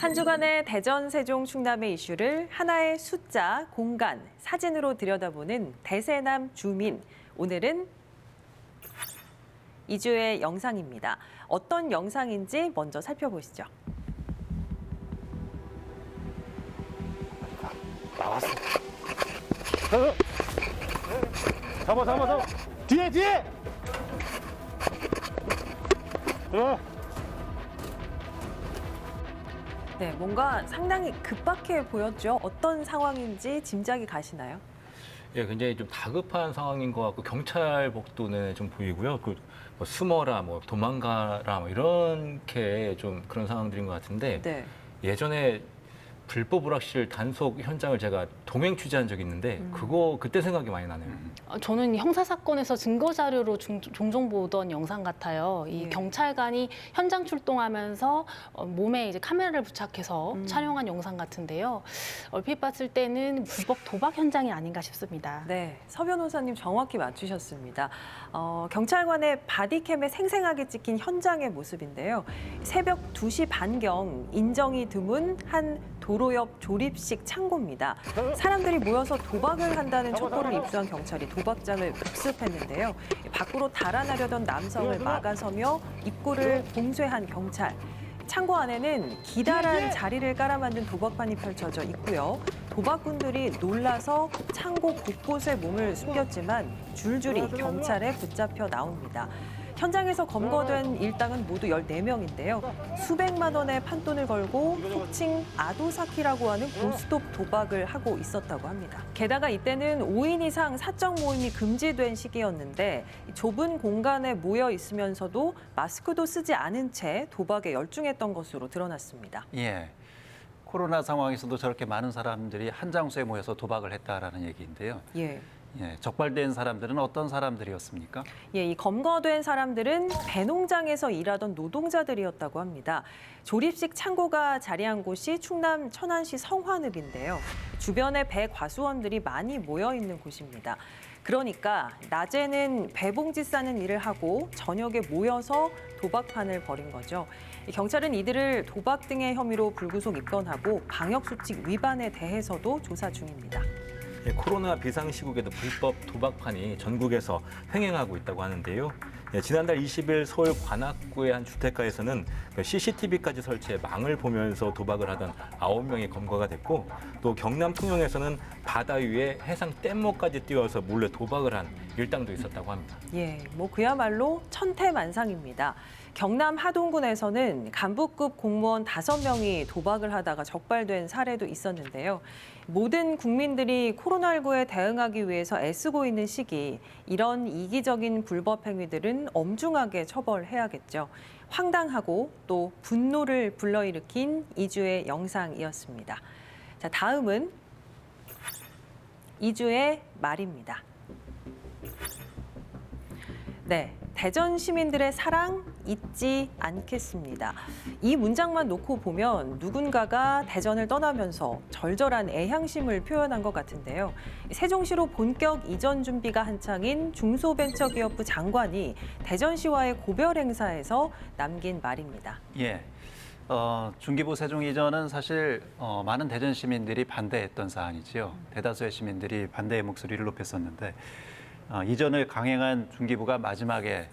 한 주간의 대전, 세종, 충남의 이슈를 하나의 숫자, 공간, 사진으로 들여다보는 대세남 주민. 오늘은 2주의 영상입니다. 어떤 영상인지 먼저 살펴보시죠. 나왔어. 잡아. 뒤에. 네, 뭔가 상당히 급박해 보였죠. 어떤 상황인지 짐작이 가시나요? 예, 굉장히 좀 다급한 상황인 것 같고 경찰복도 눈에 좀 보이고요. 뭐 숨어라, 뭐 도망가라, 뭐 이렇게 좀 그런 상황들인 것 같은데 네. 예전에 불법 오락실 단속 현장을 제가 동행 취재한 적이 있는데 그때 생각이 많이 나네요. 저는 형사 사건에서 증거 자료로 종종 보던 영상 같아요. 이 경찰관이 현장 출동하면서 몸에 이제 카메라를 부착해서 촬영한 영상 같은데요. 얼핏 봤을 때는 불법 도박 현장이 아닌가 싶습니다. 네, 서 변호사님 정확히 맞추셨습니다. 경찰관의 바디캠에 생생하게 찍힌 현장의 모습인데요. 새벽 2시 반경 인정이 드문 한 도로 옆 조립식 창고입니다. 사람들이 모여서 도박을 한다는 첩보를 입수한 경찰이 도박장을 복습했는데요. 밖으로 달아나려던 남성을 막아서며 입구를 봉쇄한 경찰. 창고 안에는 기다란 자리를 깔아만든 도박판이 펼쳐져 있고요. 도박꾼들이 놀라서 창고 곳곳에 몸을 숨겼지만 줄줄이 경찰에 붙잡혀 나옵니다. 현장에서 검거된 일당은 모두 14명인데요. 수백만 원의 판돈을 걸고 속칭 아도사키라고 하는 고스톱 도박을 하고 있었다고 합니다. 게다가 이때는 5인 이상 사적 모임이 금지된 시기였는데 좁은 공간에 모여 있으면서도 마스크도 쓰지 않은 채 도박에 열중했던 것으로 드러났습니다. 예. 코로나 상황에서도 저렇게 많은 사람들이 한 장소에 모여서 도박을 했다라는 얘기인데요. 예. 예, 적발된 사람들은 어떤 사람들이었습니까? 예, 이 검거된 사람들은 배농장에서 일하던 노동자들이었다고 합니다. 조립식 창고가 자리한 곳이 충남 천안시 성환읍인데요. 주변에 배 과수원들이 많이 모여 있는 곳입니다. 그러니까 낮에는 배봉지 싸는 일을 하고 저녁에 모여서 도박판을 벌인 거죠. 경찰은 이들을 도박 등의 혐의로 불구속 입건하고 방역수칙 위반에 대해서도 조사 중입니다. 코로나 비상시국에도 불법 도박판이 전국에서 횡행하고 있다고 하는데요. 지난달 20일 서울 관악구의 한 주택가에서는 CCTV까지 설치해 망을 보면서 도박을 하던 9명이 검거가 됐고, 또 경남 통영에서는 바다 위에 해상 뗏목까지 띄워서 몰래 도박을 한 일당도 있었다고 합니다. 예, 뭐 그야말로 천태만상입니다. 경남 하동군에서는 간부급 공무원 5명이 도박을 하다가 적발된 사례도 있었는데요. 모든 국민들이 코로나19에 대응하기 위해서 애쓰고 있는 시기, 이런 이기적인 불법 행위들은 엄중하게 처벌해야겠죠. 황당하고 또 분노를 불러일으킨 이주의 영상이었습니다. 자, 다음은 이주의 말입니다. 네, 대전 시민들의 사랑 잊지 않겠습니다. 이 문장만 놓고 보면 누군가가 대전을 떠나면서 절절한 애향심을 표현한 것 같은데요. 세종시로 본격 이전 준비가 한창인 중소벤처기업부 장관이 대전시와의 고별 행사에서 남긴 말입니다. 예. 중기부 세종 이전은 사실 많은 대전 시민들이 반대했던 사안이지요. 대다수의 시민들이 반대의 목소리를 높였었는데 이전을 강행한 중기부가 마지막에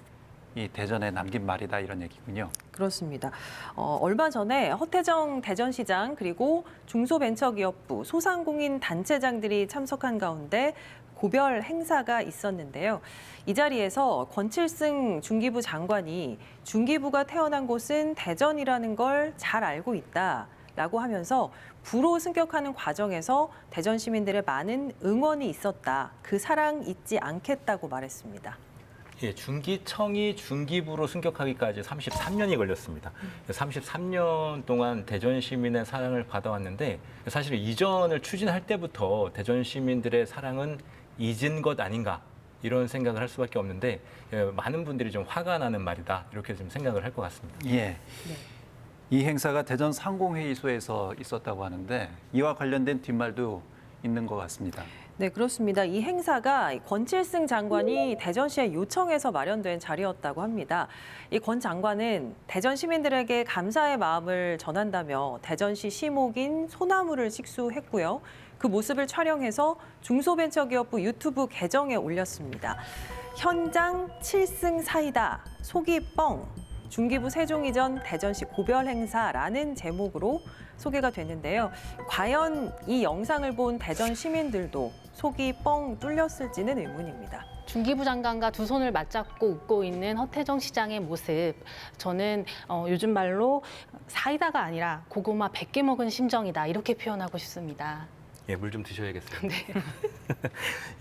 이 대전에 남긴 말이다, 이런 얘기군요. 그렇습니다. 얼마 전에 허태정 대전시장 그리고 중소벤처기업부, 소상공인 단체장들이 참석한 가운데 고별 행사가 있었는데요. 이 자리에서 권칠승 중기부 장관이 중기부가 태어난 곳은 대전이라는 걸 잘 알고 있다라고 하면서 부로 승격하는 과정에서 대전 시민들의 많은 응원이 있었다. 그 사랑 잊지 않겠다고 말했습니다. 예, 중기청이 중기부로 승격하기까지 33년이 걸렸습니다. 33년 동안 대전 시민의 사랑을 받아왔는데 사실 이전을 추진할 때부터 대전 시민들의 사랑은 잊은 것 아닌가, 이런 생각을 할 수밖에 없는데 많은 분들이 좀 화가 나는 말이다, 이렇게 좀 생각을 할 것 같습니다. 예. 네. 이 행사가 대전 상공회의소에서 있었다고 하는데 이와 관련된 뒷말도 있는 것 같습니다. 네, 그렇습니다. 이 행사가 권칠승 장관이 대전시의 요청에서 마련된 자리였다고 합니다. 이 권 장관은 대전 시민들에게 감사의 마음을 전한다며 대전시 시목인 소나무를 식수했고요. 그 모습을 촬영해서 중소벤처기업부 유튜브 계정에 올렸습니다. 현장 7승 사이다, 속이 뻥, 중기부 세종 이전 대전시 고별 행사라는 제목으로 소개가 됐는데요. 과연 이 영상을 본 대전 시민들도 속이 뻥 뚫렸을지는 의문입니다. 중기부 장관과 두 손을 맞잡고 웃고 있는 허태정 시장의 모습, 저는 요즘 말로 사이다가 아니라 고구마 100개 먹은 심정이다, 이렇게 표현하고 싶습니다. 예, 물 좀 드셔야겠어요. 네.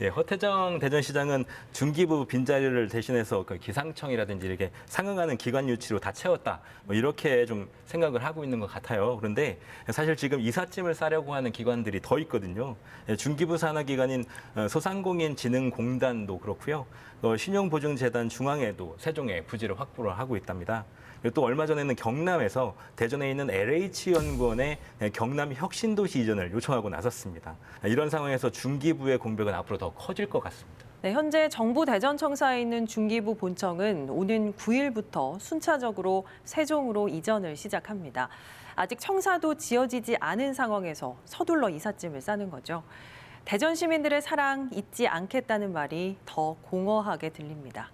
예, 허태정 대전시장은 중기부 빈자리를 대신해서 그 기상청이라든지 이렇게 상응하는 기관 유치로 다 채웠다, 뭐 이렇게 좀 생각을 하고 있는 것 같아요. 그런데 사실 지금 이삿짐을 싸려고 하는 기관들이 더 있거든요. 예, 중기부 산하 기관인 소상공인진흥공단도 그렇고요. 신용보증재단 중앙에도 세종에 부지를 확보를 하고 있답니다. 또 얼마 전에는 경남에서 대전에 있는 LH연구원의 경남 혁신도시 이전을 요청하고 나섰습니다. 이런 상황에서 중기부의 공백은 앞으로 더 커질 것 같습니다. 네, 현재 정부 대전청사에 있는 중기부 본청은 오는 9일부터 순차적으로 세종으로 이전을 시작합니다. 아직 청사도 지어지지 않은 상황에서 서둘러 이삿짐을 싸는 거죠. 대전 시민들의 사랑 잊지 않겠다는 말이 더 공허하게 들립니다.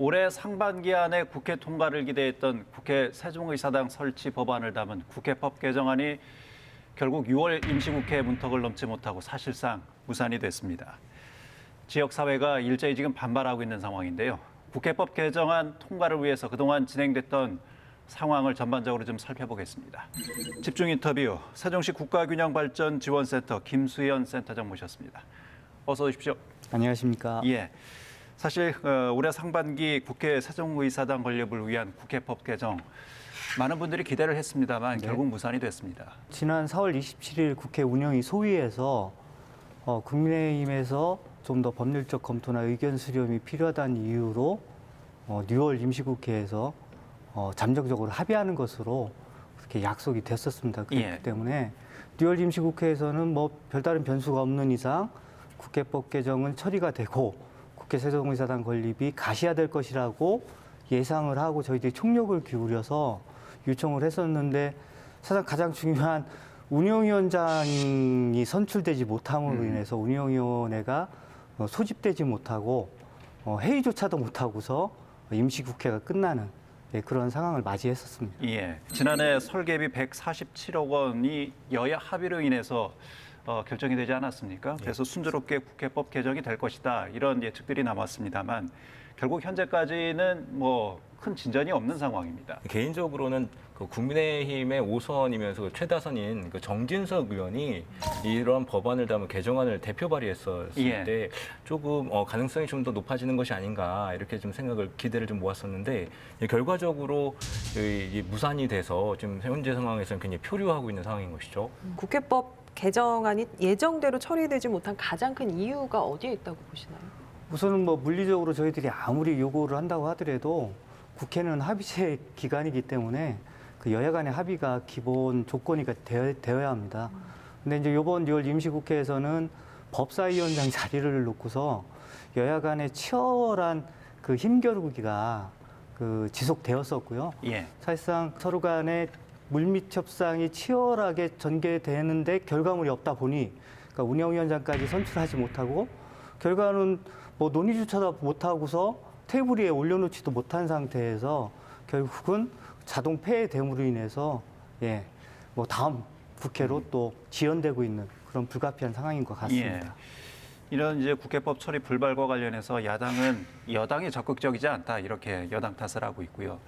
올해 상반기 안에 국회 통과를 기대했던 국회 세종의사당 설치 법안을 담은 국회법 개정안이 결국 6월 임시국회 문턱을 넘지 못하고 사실상 무산이 됐습니다. 지역사회가 일제히 지금 반발하고 있는 상황인데요. 국회법 개정안 통과를 위해서 그동안 진행됐던 상황을 전반적으로 좀 살펴보겠습니다. 집중 인터뷰, 세종시 국가균형발전지원센터 김수현 센터장 모셨습니다. 어서 오십시오. 안녕하십니까. 예. 사실 올해 상반기 국회 세종의사당 건립을 위한 국회법 개정, 많은 분들이 기대를 했습니다만 결국 무산이 됐습니다. 지난 4월 27일 국회 운영위 소위에서 국민의힘에서 좀 더 법률적 검토나 의견 수렴이 필요하다는 이유로 6월 임시국회에서 잠정적으로 합의하는 것으로 그렇게 약속이 됐었습니다. 그렇기 때문에 6월 임시국회에서는 뭐 별다른 변수가 없는 이상 국회법 개정은 처리가 되고 국회 세종의사당 건립이 가시화될 것이라고 예상을 하고 저희들이 총력을 기울여서 요청을 했었는데 사실 가장 중요한 운영위원장이 선출되지 못함으로 인해서 운영위원회가 소집되지 못하고 회의조차도 못하고서 임시국회가 끝나는 그런 상황을 맞이했었습니다. 예, 지난해 설계비 147억 원이 여야 합의로 인해서 결정이 되지 않았습니까? 그래서 순조롭게 국회법 개정이 될 것이다 이런 예측들이 남았습니다만 결국 현재까지는 뭐 큰 진전이 없는 상황입니다. 개인적으로는 그 국민의힘의 5선이면서 최다선인 그 정진석 의원이 이런 법안을 담은 개정안을 대표 발의했었을 때 조금 가능성이 좀 더 높아지는 것이 아닌가 이렇게 좀 기대를 좀 모았었는데 결과적으로 이 무산이 돼서 지금 현재 상황에서는 굉장히 표류하고 있는 상황인 것이죠. 국회법 개정안이 예정대로 처리되지 못한 가장 큰 이유가 어디에 있다고 보시나요? 우선은 뭐 물리적으로 저희들이 아무리 요구를 한다고 하더라도 국회는 합의체 기관이기 때문에 그 여야 간의 합의가 기본 조건이 되어야 합니다. 근데 이제 이번 6월 임시국회에서는 법사위원장 자리를 놓고서 여야 간의 치열한 그 힘겨루기가 그 지속되었었고요. 사실상 서로 간의 물밑 협상이 치열하게 전개되는데 결과물이 없다 보니 그러니까 운영위원장까지 선출하지 못하고 결과는 뭐 논의조차도 못하고서 테이블 위에 올려놓지도 못한 상태에서 결국은 자동 폐회됨으로 인해서 뭐 다음 국회로 또 지연되고 있는 그런 불가피한 상황인 것 같습니다. 이런 이제 국회법 처리 불발과 관련해서 야당은 여당이 적극적이지 않다 이렇게 여당 탓을 하고 있고요.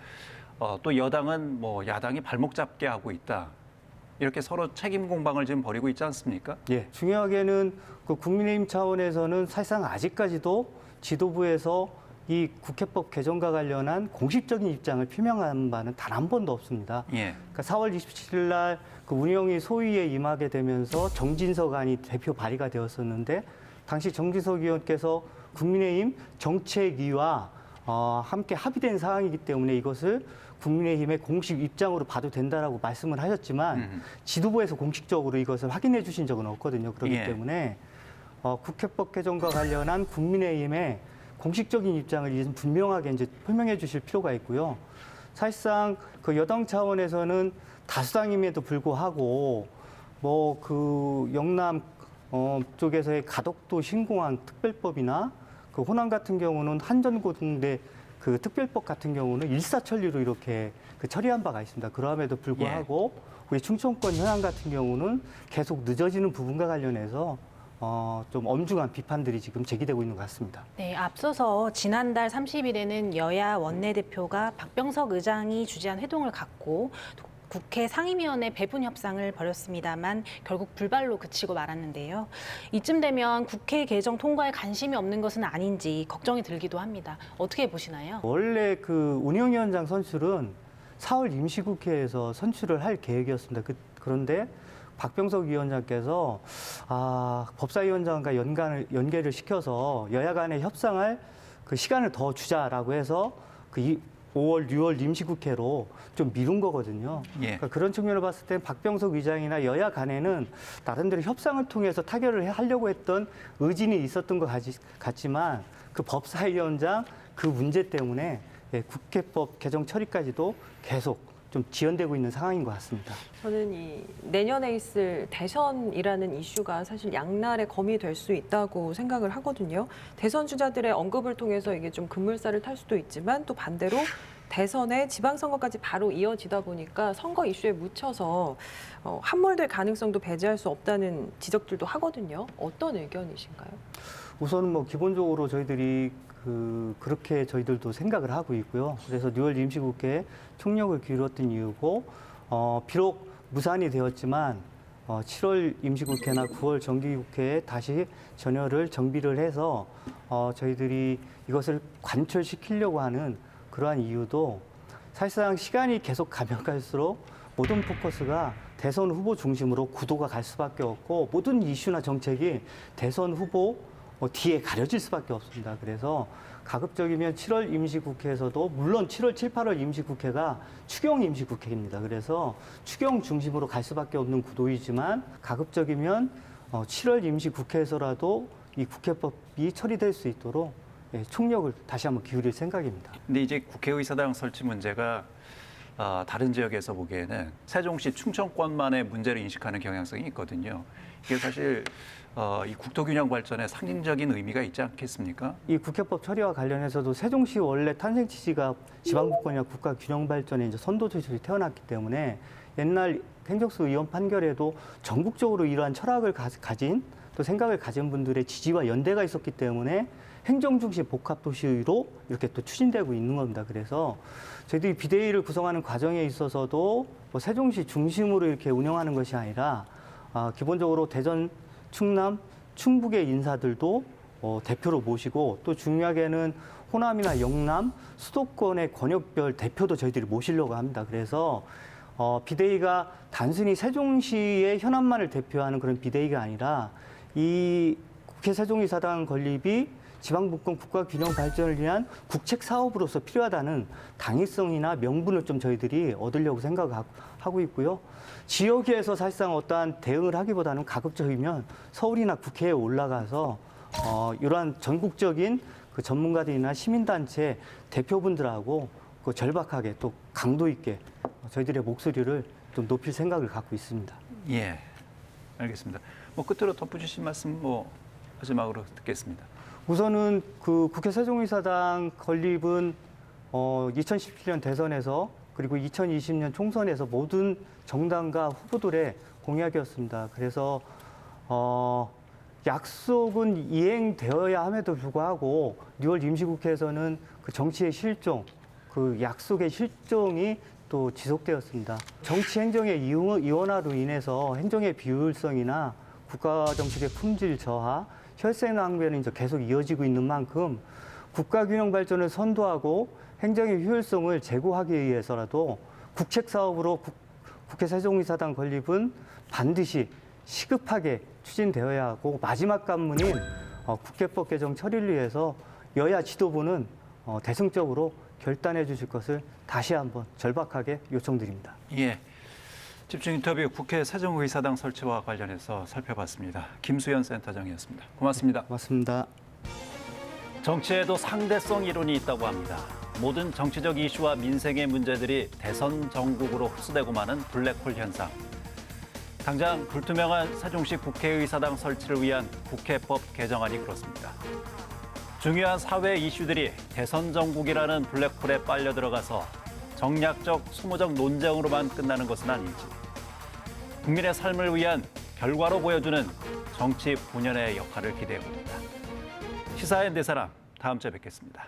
또 여당은 뭐 야당이 발목 잡게 하고 있다. 이렇게 서로 책임 공방을 지금 벌이고 있지 않습니까? 중요하게는 그 국민의힘 차원에서는 사실상 아직까지도 지도부에서 이 국회법 개정과 관련한 공식적인 입장을 표명한 바는 단 한 번도 없습니다. 그러니까 4월 27일 날 그 운영위 소위에 임하게 되면서 정진석 안이 대표 발의가 되었었는데 당시 정진석 의원께서 국민의힘 정책위와 함께 합의된 사항이기 때문에 이것을 국민의힘의 공식 입장으로 봐도 된다라고 말씀을 하셨지만 지도부에서 공식적으로 이것을 확인해 주신 적은 없거든요. 그렇기 때문에 국회법 개정과 관련한 국민의힘의 공식적인 입장을 이제 분명하게 이제 표명해 주실 필요가 있고요. 사실상 그 여당 차원에서는 다수당임에도 불구하고 뭐 그 영남 쪽에서의 가덕도 신공항 특별법이나 그 호남 같은 경우는 한전고등대 그 특별법 같은 경우는 일사천리로 이렇게 그 처리한 바가 있습니다. 그럼에도 불구하고 우리 충청권 현안 같은 경우는 계속 늦어지는 부분과 관련해서 좀 엄중한 비판들이 지금 제기되고 있는 것 같습니다. 네, 앞서서 지난달 30일에는 여야 원내대표가 박병석 의장이 주재한 회동을 갖고 국회 상임위원회 배분 협상을 벌였습니다만 결국 불발로 그치고 말았는데요. 이쯤 되면 국회 개정 통과에 관심이 없는 것은 아닌지 걱정이 들기도 합니다. 어떻게 보시나요? 원래 그 운영위원장 선출은 4월 임시국회에서 선출을 할 계획이었습니다. 그런데 박병석 위원장께서 법사위원장과 연계를 시켜서 여야 간의 협상할 그 시간을 더 주자라고 해서 그 5월, 6월 임시국회로 좀 미룬 거거든요. 그러니까 그런 측면을 봤을 때 박병석 의장이나 여야 간에는 나름대로 협상을 통해서 타결을 하려고 했던 의진이 있었던 것 같지만 그 법사위원장 그 문제 때문에 국회법 개정 처리까지도 계속 좀 지연되고 있는 상황인 것 같습니다. 저는 이 내년에 있을 대선이라는 이슈가 사실 양날의 검이 될 수 있다고 생각을 하거든요. 대선 주자들의 언급을 통해서 이게 좀 급물살을 탈 수도 있지만 또 반대로 대선에 지방선거까지 바로 이어지다 보니까 선거 이슈에 묻혀서 함몰될 가능성도 배제할 수 없다는 지적들도 하거든요. 어떤 의견이신가요? 우선은 뭐 기본적으로 저희들이 그렇게 저희들도 생각을 하고 있고요. 그래서 6월 임시국회에 총력을 기울였던 이유고, 비록 무산이 되었지만 7월 임시국회나 9월 정기국회에 다시 전열을 정비를 해서 저희들이 이것을 관철시키려고 하는 그러한 이유도 사실상 시간이 계속 가면 갈수록 모든 포커스가 대선 후보 중심으로 구도가 갈 수밖에 없고 모든 이슈나 정책이 대선 후보 뒤에 가려질 수밖에 없습니다. 그래서 가급적이면 7월 임시국회에서도 물론 7월, 7, 8월 임시국회가 추경 임시국회입니다. 그래서 추경 중심으로 갈 수밖에 없는 구도이지만 가급적이면 7월 임시국회에서라도 이 국회법이 처리될 수 있도록 총력을 다시 한번 기울일 생각입니다. 근데 이제 국회의사당 설치 문제가 다른 지역에서 보기에는 세종시 충청권만의 문제를 인식하는 경향성이 있거든요. 이게 사실 이 국토균형 발전에 상징적인 의미가 있지 않겠습니까? 이 국회법 처리와 관련해서도 세종시 원래 탄생 취지가 지방분권이나 국가 균형 발전의 이제 선도도시로 태어났기 때문에 옛날 행정수 의원 판결에도 전국적으로 이러한 철학을 가진 또 생각을 가진 분들의 지지와 연대가 있었기 때문에 행정중심 복합도시로 이렇게 또 추진되고 있는 겁니다. 그래서 저희들이 비대위를 구성하는 과정에 있어서도 뭐 세종시 중심으로 이렇게 운영하는 것이 아니라 기본적으로 대전, 충남, 충북의 인사들도 대표로 모시고 또 중요하게는 호남이나 영남, 수도권의 권역별 대표도 저희들이 모시려고 합니다. 그래서 비대위가 단순히 세종시의 현안만을 대표하는 그런 비대위가 아니라 이 국회 세종이사당 건립이 지방분권 국가균형 발전을 위한 국책 사업으로서 필요하다는 당위성이나 명분을 좀 저희들이 얻으려고 생각하고 있고요. 지역에서 사실상 어떠한 대응을 하기보다는 가급적이면 서울이나 국회에 올라가서 이러한 전국적인 그 전문가들이나 시민단체 대표분들하고 그 절박하게 또 강도 있게 저희들의 목소리를 좀 높일 생각을 갖고 있습니다. 예, 알겠습니다. 뭐 끝으로 덧붙이신 말씀 마지막으로 듣겠습니다. 우선은 그 국회 세종의사당 건립은 2017년 대선에서 그리고 2020년 총선에서 모든 정당과 후보들의 공약이었습니다. 그래서 약속은 이행되어야 함에도 불구하고 6월 임시국회에서는 그 정치의 실종, 그 약속의 실종이 또 지속되었습니다. 정치 행정의 이원화로 인해서 행정의 비효율성이나 국가 정책의 품질 저하, 혈세 낭비는 이제 계속 이어지고 있는 만큼 국가균형 발전을 선도하고 행정의 효율성을 제고하기 위해서라도 국책 사업으로 국회 세종의사당 건립은 반드시 시급하게 추진되어야 하고 마지막 관문인 국회법 개정 처리를 위해서 여야 지도부는 대승적으로 결단해 주실 것을 다시 한번 절박하게 요청드립니다. 예. 집중 인터뷰 국회 세종의사당 설치와 관련해서 살펴봤습니다. 김수현 센터장이었습니다. 고맙습니다. 고맙습니다. 정치에도 상대성 이론이 있다고 합니다. 모든 정치적 이슈와 민생의 문제들이 대선 정국으로 흡수되고 마는 블랙홀 현상. 당장 불투명한 세종시 국회의사당 설치를 위한 국회법 개정안이 그렇습니다. 중요한 사회 이슈들이 대선 정국이라는 블랙홀에 빨려 들어가서 정략적, 소모적 논쟁으로만 끝나는 것은 아닐지. 국민의 삶을 위한 결과로 보여주는 정치 본연의 역할을 기대해 봅니다. 시사인 대사람 다음 주에 뵙겠습니다.